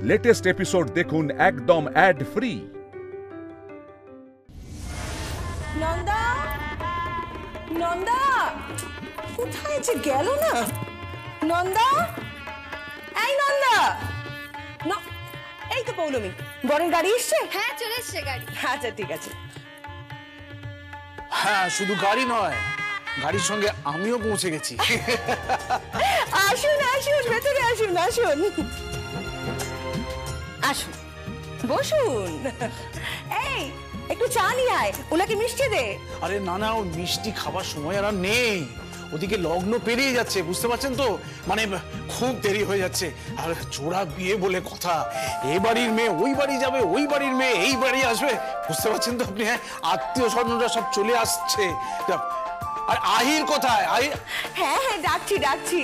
Latest episode দেখুন একদম add free. Nanda, Nanda কোথায় যে গেল না? নন্দা, এই নন্দা, এই তো পৌলমী, বরের গাড়ি এসছে? হ্যাঁ, চলে এসছে গাড়ি। আচ্ছা ঠিক আছে। হ্যাঁ, শুধু গাড়ি নয়, গাড়ির সঙ্গে আমিও পৌঁছে গেছি। আসুন আসুন, ভেতরে আসুন, আসুন আসুন, বসুন। এই একটু চা নিয়ে আয়, ওনাকে মিষ্টি দে। আরে না না, ওর মিষ্টি খাবার সময় আর নেই, ওদিকে লগ্ন পেরিয়ে যাচ্ছে, বুঝতে পারছেন তো, মানে খুব দেরি হয়ে যাচ্ছে। আর জোড়া বিয়ে বলে কথা, এই বাড়ির মেয়ে ওই বাড়ি যাবে, ওই বাড়ির মেয়ে এই বাড়ি আসবে, বুঝতে পারছেন তো আপনি? হ্যাঁ, আত্মীয় স্বজনরা সব চলে আসছে। আর আহির কোথায়? আহির? হ্যাঁ হ্যাঁ, ডাকছি ডাকছি।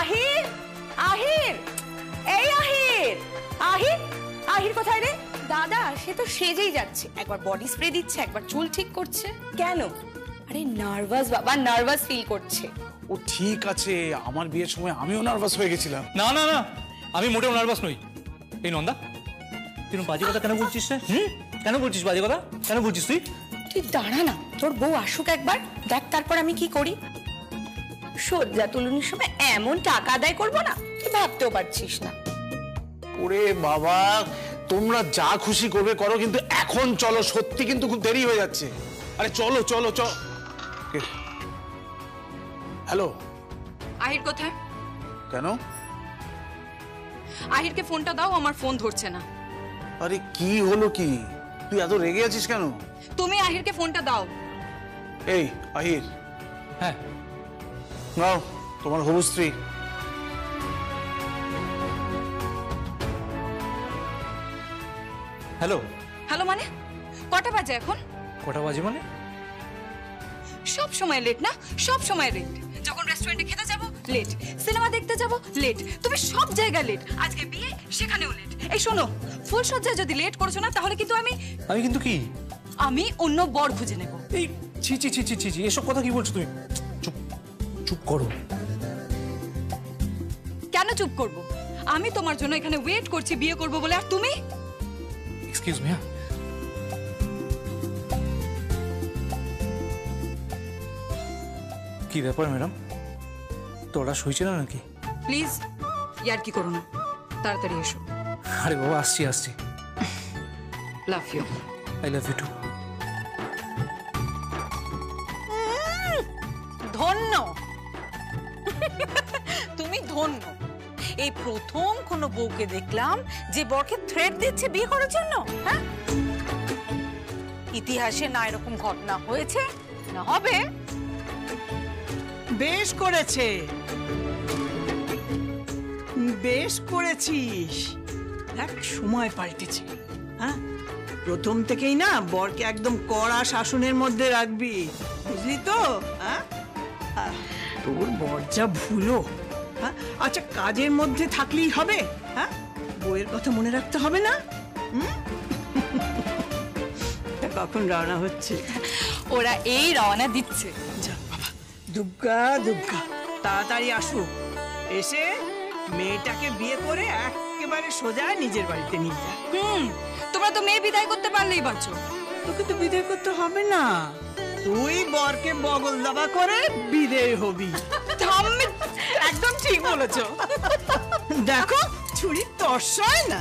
আহির, আহির, এই আহির, আহির, আহির কোথায় রে? দাদা, সে তো সেজেই যাচ্ছে, একবার বডি স্প্রে দিচ্ছে, একবার চুল ঠিক করছে। কেন? আরে নার্ভাস বাবা, নার্ভাস ফিল করছে। ও ঠিক আছে, আমার বিয়ের সময় আমিও নার্ভাস হয়ে গেছিলাম। না না না, আমি মোটেও নার্ভাস নই। এই নন্দা, তুই বাজে কথা কেন বলছিস? কেন বলছিস বাজে কথা? কেন বলছিস তুই? তুই দাঁড়া না, তোর বউ আসুক একবার, দেখ তারপর আমি কি করি। সজ্জা তুলনির সময় এমন টাকা আদায় করবো না, তুই ভাবতেও পারছিস না। ওরে বাবা, তোমরা যা খুশি করবে করো, কিন্তু এখন চলো, সত্যি কিন্তু খুব দেরি হয়ে যাচ্ছে। আরে চলো চলো চলো। হ্যালো, আহির কোথায়? কেন? আহিরকে ফোনটা দাও, আমার ফোন ধরছে না। আরে কি হলো কি, তুই এত রেগে আছিস কেন? তুমি আহিরকে ফোনটা দাও। এই আহির, হ্যাঁ নাও তোমার হবু স্ত্রী। হ্যালো। হ্যালো মানে? কটা বাজে এখন? কটা বাজে মানে? সব সময় লেট না, সব সময় লেট। যখন রেস্টুরেন্টে খেতে যাব লেট, সিনেমা দেখতে যাব লেট, তুমি সব জায়গায় লেট। আজকে বিয়ে, সেখানেও লেট। এই শোনো, ফুলসজ্জায় যদি লেট করেছো না, তাহলে কিন্তু আমি কিন্তু কি? আমি অন্য বর খুঁজে নেব। এই ছি ছি ছি ছি ছি ছি, এসব কথা কি বলছো তুমি? চুপ চুপ করো। কেন চুপ করব? আমি তোমার জন্য এখানে ওয়েট করছি বিয়ে করব বলে, আর তুমি? Excuse me. কি ব্যাপার ম্যাডাম, তোরা শুইছে না নাকি? প্লিজ ইয়ার কি করো না, তাড়াতাড়ি এসো। আরে বাবা, আসছি আসছি। Love you. I love you too. ধন্য তুমি, ধন্য। এই প্রথম কোন বউকে দেখলাম যে বরকে থ্রেট দিচ্ছে বিয়ে করার জন্য। হ্যাঁ, ইতিহাসে না এরকম ঘটনা হয়েছে না হবে। বেশ করেছে, বেশ করেছিস। এক সময় পাল্টেছে। হ্যাঁ, প্রথম থেকেই না বরকে একদম কড়া শাসনের মধ্যে রাখবি, বুঝলি তো? হ্যাঁ, তোর বর যা ভুলো। হ্যাঁ, আচ্ছা, কাজের মধ্যে থাকলেই হবে? হ্যাঁ, বউয়ের কথা মনে রাখতে হবে না? কখন রওনা হচ্ছে? ওরা এই রওনা দিচ্ছে। যা বাবা, দুগ্গা দুগ্গা, তাড়াতাড়ি আসুক, এসে মেয়েটাকে বিয়ে করে একেবারে সোজা নিজের বাড়িতে নিয়ে যা। তোমরা তো মেয়ে বিদায় করতে পারলেই বাঁচো। তোকে তো বিদায় করতে হবে না, তুই বরকে বগল দাবা করে বিদায় হবি। একদম ঠিক বলেছো। দেখো, ছুরি তর্ষায় না।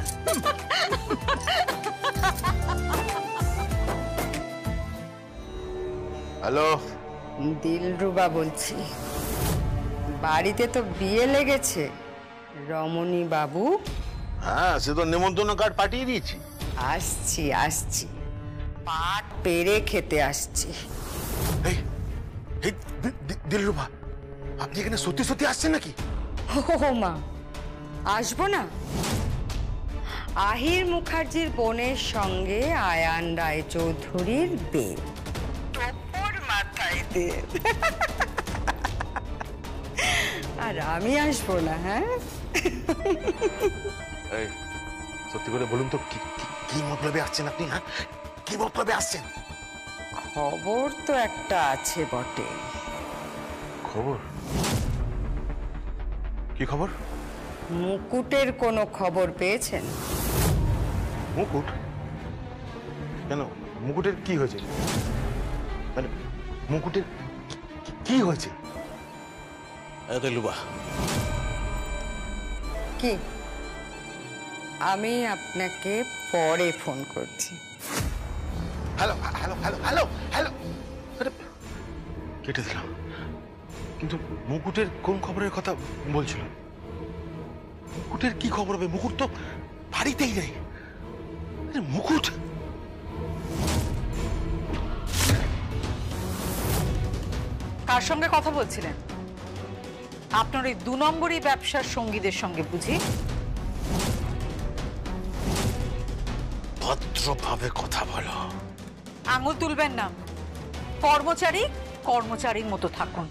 হ্যালো, দিলরুবা বলছি। বাড়িতে তো বিয়ে লেগেছে, রমণী বাবু। হ্যাঁ, সে তো নেমন্তন্ন কার্ড পাঠিয়ে দিয়েছি। আসছি আসছি, পাট পেরে খেতে আসছি। এই দিলরুবা, আপনি এখানে সত্যি সত্যি আসছেন নাকি? ও মা, আসবো না? আহির মুখার্জির বোনের সঙ্গে আয়ান রায়চৌধুরীর বিয়ে, টোপর মাথায় দে। আর আমি আসবো না? হ্যাঁ, এই সত্যি করে বলুন তো, কি মতলবে আসছেন আপনি? হ্যাঁ, কি মতলবে আসছেন? খবর তো একটা আছে বটে। খবর? কি খবর? মুকুটের কোনো খবর পেয়েছেন? মুকুট? কেন, মুকুটের কি হয়েছে? মানে মুকুটের কি হয়েছে? দিলরুবা, কি? আমি আপনাকে পরে ফোন করছি। Hello hello hello hello hello, কেটে দিলাম। কিন্তু মুকুটের কোন খবরের কথা বলছিল? মুকুটের কি খবর হবে? মুকুট তো বাড়িতেই নেই। মুকুট কার সঙ্গে কথা বলছিলেন? আপনার ওই 2 নম্বরই ব্যবসার সঙ্গীদের সঙ্গে বুঝি? ভদ্রভাবে কথা বলো। আঙুল তুলবেন না। কর্মচারী কর্মচারীর মতো থাকুন।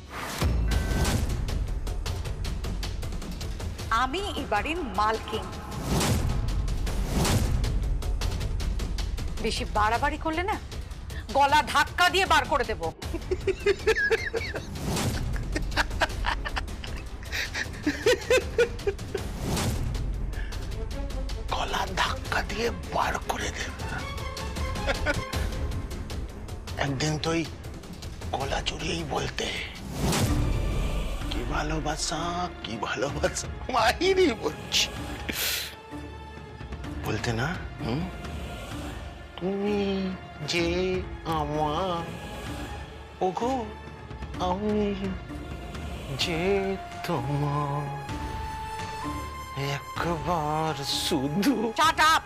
আমি এই বাড়ির মালকিন। বেশি বাড়াবাড়ি করলে না গলা ধাক্কা দিয়ে বার করে দেব। গলা ধাক্কা দিয়ে বার করে দেব? একদিন তো এই গলা জড়িয়েই বলতে, কি ভালোবাসা কি ভালোবাসা, মাহিরি বলছি বলতে না? তুমি যে আমার, ওগো আমি যে তোমার, একবার শুধু। Shut up.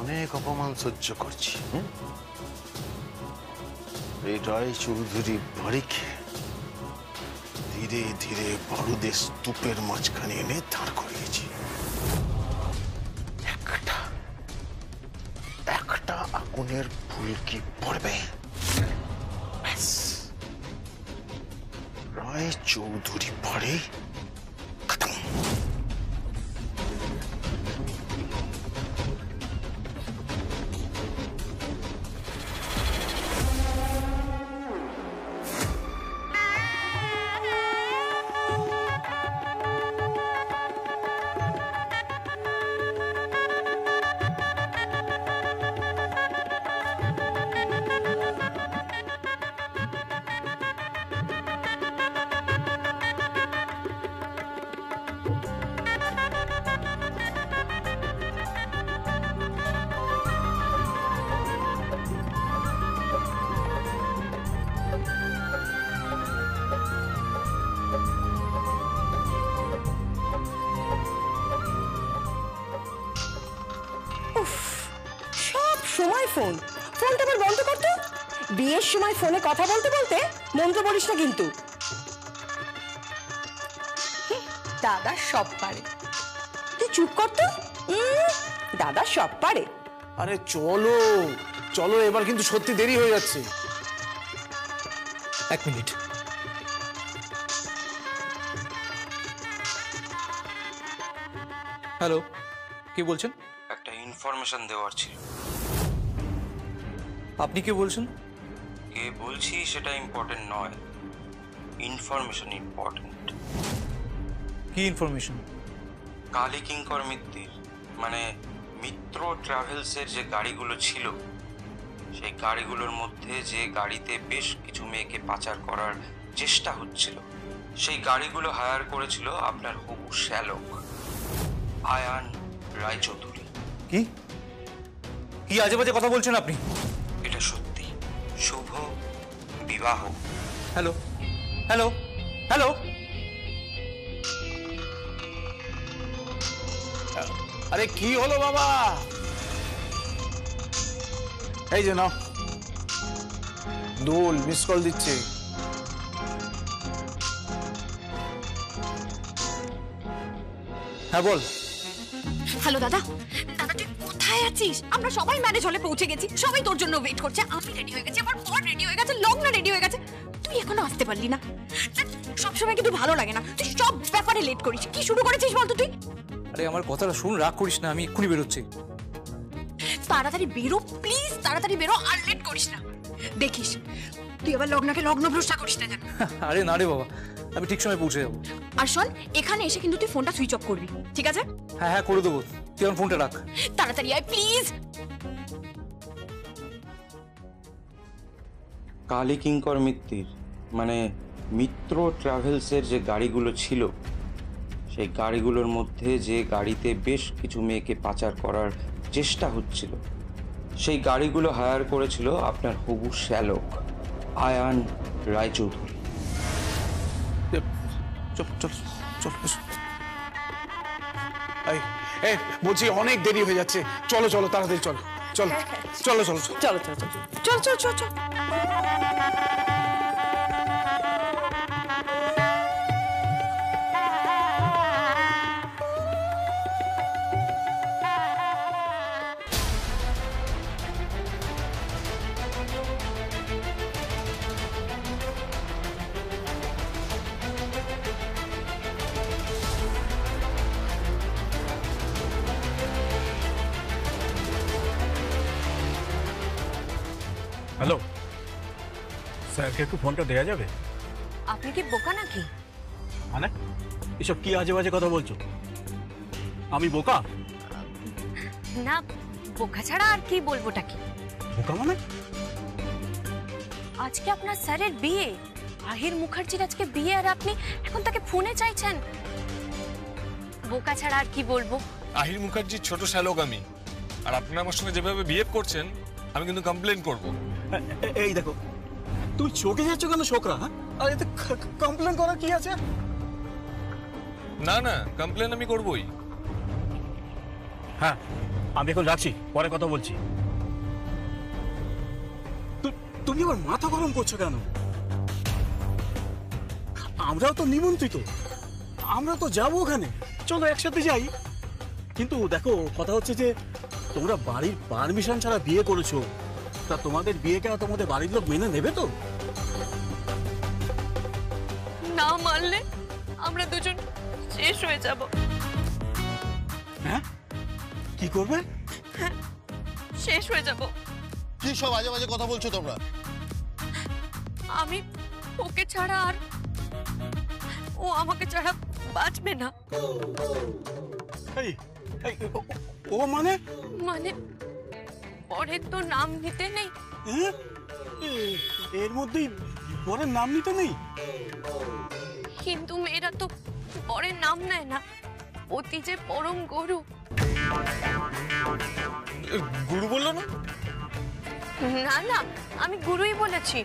অনেক অপমান সহ্য করছি। এই রায় চৌধুরী বাড়িকে ধীরে ধীরে বড়দের স্তূপের মাঝখানে এনে দাঁড় করিয়েছি। একটা আগুনের ফুলকি পড়বে, ব্যাস রায় চৌধুরী বাড়ি খতম। সব সময় ফোনটা আবার বন্ধ করতো। বিয়ের সময় ফোনে কথা বলতে বলতে মন্ত্র বলিস না কিন্তু। দাদা সব পারে, তুই চুপ করতো। দাদা সব পারে। আরে চলো চলো, এবার কিন্তু সত্যি দেরি হয়ে যাচ্ছে। 1 মিনিট। হ্যালো, কে বলছেন? একটা ইনফরমেশন দেওয়ার ছিল। আপনি কে বলছেন? কে বলছি সেটা ইম্পর্টেন্ট নয়, ইনফরমেশন ইম্পর্টেন্ট। কি ইনফরমেশন? কালী কিঙ্কর মিত্তির মানে মিত্র ট্রাভেলসের যে গাড়িগুলো ছিল, সেই গাড়িগুলোর মধ্যে যে গাড়িতে বেশ কিছু মেয়েকে পাচার করার চেষ্টা হচ্ছিল, সেই গাড়িগুলো হায়ার করেছিল আপনার হবু শ্যালক আয়ান রায়চৌধুরী। কি কি আজে বাজে কথা বলছেন আপনি? এটা সত্যি। শুভ বিবাহ। হ্যালো হ্যালো হ্যালো, আরে কি হলো বাবা? এই যে নাও, দোল মিস কল দিচ্ছে। হ্যাঁ বল। হ্যালো দাদা, দাদা তুই কোথায় আছিস? আমরা সবাই ম্যারেজ হলে পৌঁছে গেছি, সবাই তোর জন্য ওয়েট করছে। আমি রেডি হয়ে গেছি, আমার বর রেডি হয়ে গেছে, লগ্ন রেডি হয়ে গেছে, তুই এখনো আসতে পারলি না। সবসময় কিন্তু ভালো লাগে না, তুই সব ব্যাপারে লেট করিস। কি শুরু করেছিস বলতো তুই? আরে আমার কথাটা শুন, রাগ করিস না, আমি এক্ষুনি বেরোচ্ছি। তাড়াতাড়ি বেরো প্লিজ, তাড়াতাড়ি বেরো, আর লেট করিস না। দেখিস তুই আবার লগ্নকে লগ্ন ভ্রষ্টা করিস না যেন। আরে না রে বাবা, আমি ঠিক সময় পৌঁছে যাবো। আর শোন, এখানে এসে কিন্তু তুই ফোনটা সুইচ অফ করবি, ঠিক আছে? হ্যাঁ হ্যাঁ করে দেবো, তুই আমার ফোনটা রাখ। তাড়াতাড়ি আয় প্লিজ। কালী কিঙ্কর মিত্তির মানে মিত্র ট্রাভেলসের যে গাড়িগুলো ছিল, সেই গাড়িগুলোর মধ্যে যে গাড়িতে বেশ কিছু মেয়েকে পাচার করার চেষ্টা হচ্ছিল, সেই গাড়িগুলো হায়ার করেছিল আপনার হবু শ্যালক আয়ান রায়চৌধুরী। চল চল চল এই বলছি অনেক দেরি হয়ে যাচ্ছে, চলো চলো তাড়াতাড়ি চলো চলো চলো চলো চলো চলো চলো চল চল চল চল। হ্যালো স্যারকে একটু ফোনটা দেওয়া যাবে? আপনি কি বোকা নাকি? মানে এসব কি আজে বাজে কথা বলছো? আমি বোকা? না, বোকা ছাড়া আর কি বলবোটা কি। বোকা মানে? আজকে আপনার স্যারের বিয়ে, আহির মুখার্জির আজকে বিয়ে, আর আপনি এখন তাকে ফোনে চাইছেন। বোকা ছাড়া আর কি বলবো। আহির মুখার্জির ছোট শ্যালক আমি, আর আপনারা আমার সঙ্গে যেভাবে বিহেভ করছেন আমি কিন্তু কমপ্লেন করব। এই দেখো, তুই চোখে যাচ্ছ কেন ছোকরা? আর এতে কমপ্লেন করার কি আছে? না না, কমপ্লেন আমি করবই। হ্যাঁ আমি এখন রাখছি, পরে কথা বলছি। তুমি আবার মাথা গরম করছো কেন? আমরাও তো নিমন্ত্রিত, আমরা তো যাবো ওখানে, চলো একসাথে যাই। কিন্তু দেখো কথা হচ্ছে যে তোমরা বাড়ির পারমিশন ছাড়া বিয়ে করেছো, তা তোমাদের বিয়েকে তোমাদের বাড়ির লোক মেনে নেবে তো? না মানলে আমরা দুজন শেষ হয়ে যাব। হ্যাঁ কি করবে? শেষ হয়ে যাব। কি সব আজে বাজে কথা বলছো তোমরা? আমি ওকে ছাড়া আর ও আমাকে ছাড়া বাঁচবে না। ও মানে? মানে পরের তো নাম নিতে নেই। এর মধ্যেই পরের নাম নিতে নেই? কিন্তু মেয়েরা তো পরের নাম নেয় না, অতি যে পরম গরু। গুরু বললো না? না না, আমি গুরুই বলেছি।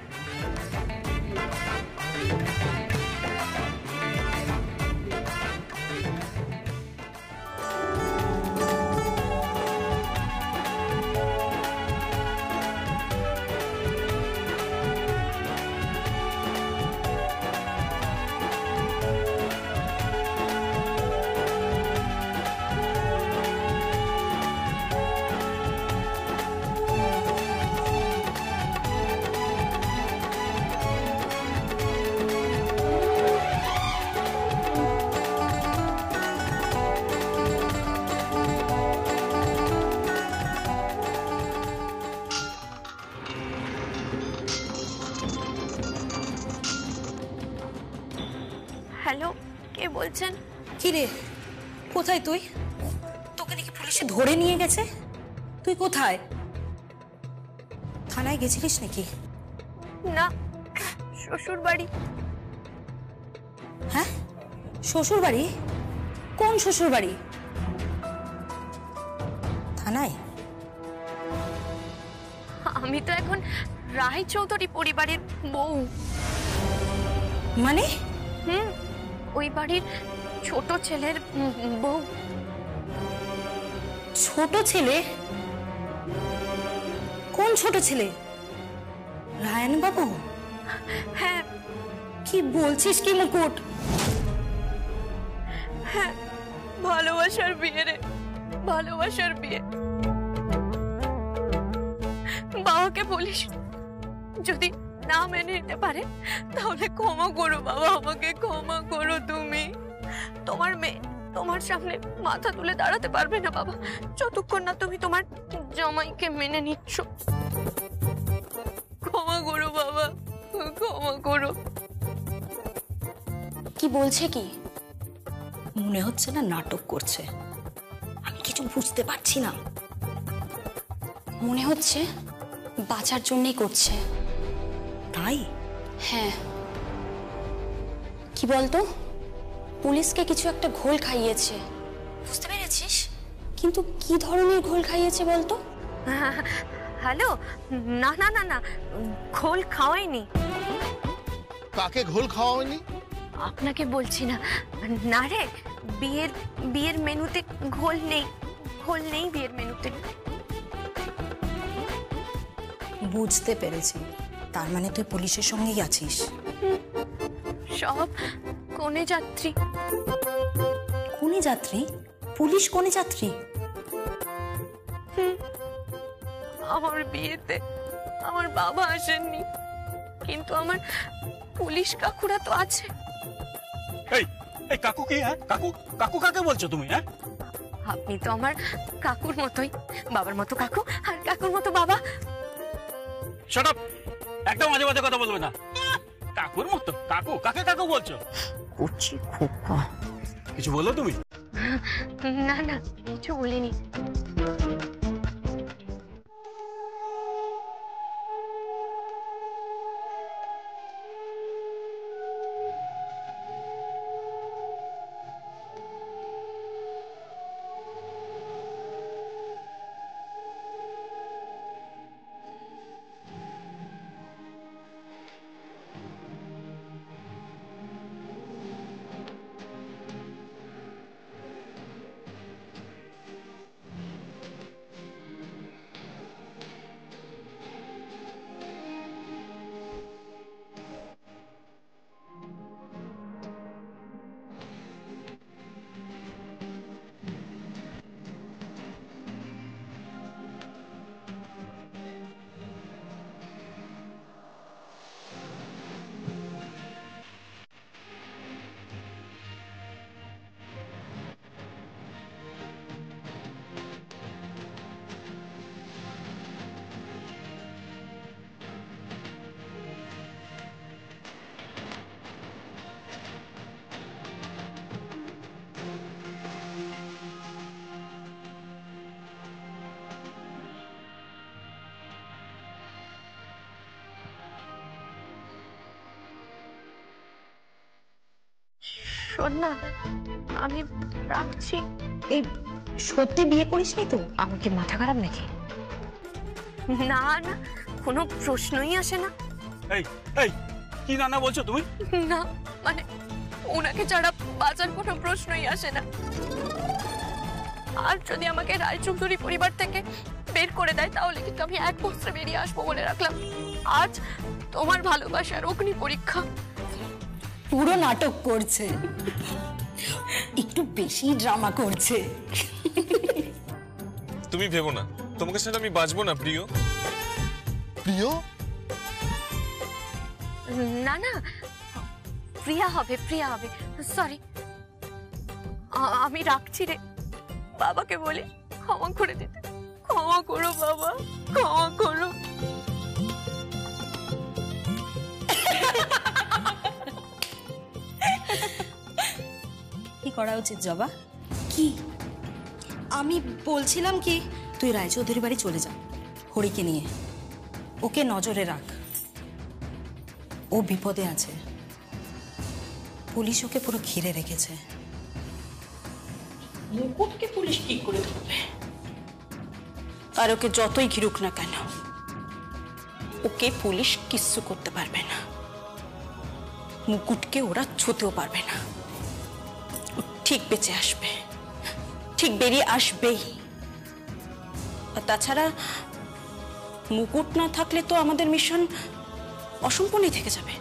হ্যালো, কে বলছেন? কি রে, কোথায় তুই? তোকে নাকি পুলিশে ধরে নিয়ে গেছে? তুই কোথায়? থানায় গেছিলিস নাকি? না, শ্বশুর বাড়ি। হ্যাঁ, শ্বশুর বাড়ি? কোন শ্বশুর বাড়ি? থানায়? আমি তো এখন রায় চৌধুরী পরিবারের বউ। মানে? ওই বাড়ির ছোট ছেলের বউ। ছোট ছেলে? কোন ছোট ছেলে? রায়ন বাবু? হ্যাঁ। কি বলছিস কি মুকুট? হ্যাঁ, ভালোবাসার বিয়ে রে, ভালোবাসার বিয়ে। বাবাকে বলিস যদি না মেনে নিতে পারে তাহলে ক্ষমা করো বাবা, আমাকে ক্ষমা করো তুমি। তোমার মেয়ে তোমার সামনে মাথা তুলে দাঁড়াতে পারবে না বাবা, যতক্ষণ না তুমি তোমার জামাইকে মেনে নিচ্ছ। ক্ষমা করো বাবা, ক্ষমা করো। কি বলছে কি? মনে হচ্ছে না নাটক করছে। আমি কিছু বুঝতে পারছি না। মনে হচ্ছে বাঁচার জন্যই করছে। তাই? হ্যাঁ। কি বলতো, পুলিশকে কিছু একটা ঘোল খাইয়েছে, বুঝতে পেরেছিস? কিন্তু কি ধরনের ঘোল খাইয়েছে বলতো? হ্যালো, না না না না, ঘোল খাওয়াইনি। কাকে ঘোল খাওয়াওনি? আপনাকে বলছি না। না রে, বিয়ের মেনুতে ঘোল নেই, ঘোল নেই বিয়ের মেনুতে। বুঝতে পেরেছি, তার মানে তুই পুলিশের সঙ্গেই আছিস। সব কোনে যাত্রী। কোনে যাত্রী? পুলিশ কোনে যাত্রী? আমার বিয়েতে আমার বাবা আসেননি, কিন্তু আমার পুলিশ কাকুরা তো আছে। এই এই কাকু কি? হ্যাঁ, কাকু কাকু কাকে বলছো তুমি? হ্যাঁ, আপনি তো আমার কাকুর মতোই, বাবার মতো কাকু আর কাকুর মতো বাবা। শাট আপ, একদম মাঝে মাঝে কথা বলবে না। কাকুর মতো? কাকু কাকে কাকু বলছো? কুচি খোকা। কিছু বললো তুমি? না না, কিছু বলিনি। শোন না, আমি রাখছি। এই সত্যি বিয়ে করিসনি তো? আমার কি মাথা খারাপ নাকি? না না, কোনো প্রশ্নই আসে না। এই এই কি নানা বলছো তুমি? না মানে ওনাকে ছাড়া বাঁচার কোনো প্রশ্নই আসে না। আর যদি আমাকে রায়চৌধুরী পরিবার থেকে বের করে দেয়, তাহলে কিন্তু আমি এক বস্ত্রে বেরিয়ে আসবো বলে রাখলাম। আজ তোমার ভালোবাসার অগ্নি পরীক্ষা। পুরো নাটক করছে, একটু বেশি ড্রামা করছে। তুমি ভেবো না, তোমাকে সাথে আমি বাঁচবো না প্রিয়। প্রিয়? না না, প্রিয়া হবে, প্রিয়া হবে। সরি, আমি রাখছি রে। বাবাকে বলি ক্ষমা করে দিতে। ক্ষমা করো বাবা, ক্ষমা করো। কি করা উচিত জবা? কি? আমি বলছিলাম কি, তুই রায়চৌধুরী বাড়ি চলে যা হরিকে নিয়ে। ওকে নজরে রাখ, ও বিপদে আছে। পুলিশ ওকে পুরো ঘিরে রেখেছে। মুকুটকে পুলিশ কি করে ধরবে? আর ওকে যতই ঘিরুক না কেন, ওকে পুলিশ কিচ্ছু করতে পারবে না। মুকুটকে ওরা ছুঁতেও পারবে না। ঠিক বেঁচে আসবে, ঠিক বেরিয়ে আসবেই। আর তাছাড়া মুকুট না থাকলে তো আমাদের মিশন অসম্পূর্ণই থেকে যাবে।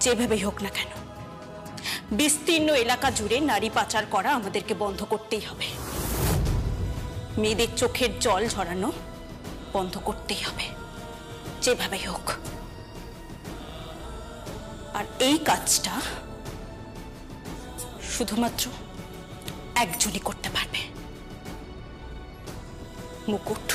যেভাবেই হোক না কেন, বিস্তীর্ণ এলাকা জুড়ে নারী পাচার করা আমাদেরকে বন্ধ করতেই হবে। মেয়েদের চোখের জল ঝরানো বন্ধ করতেই হবে, যেভাবেই হোক। আর এই কাজটা শুধুমাত্র একজনই করতে পারবে, মুকুট।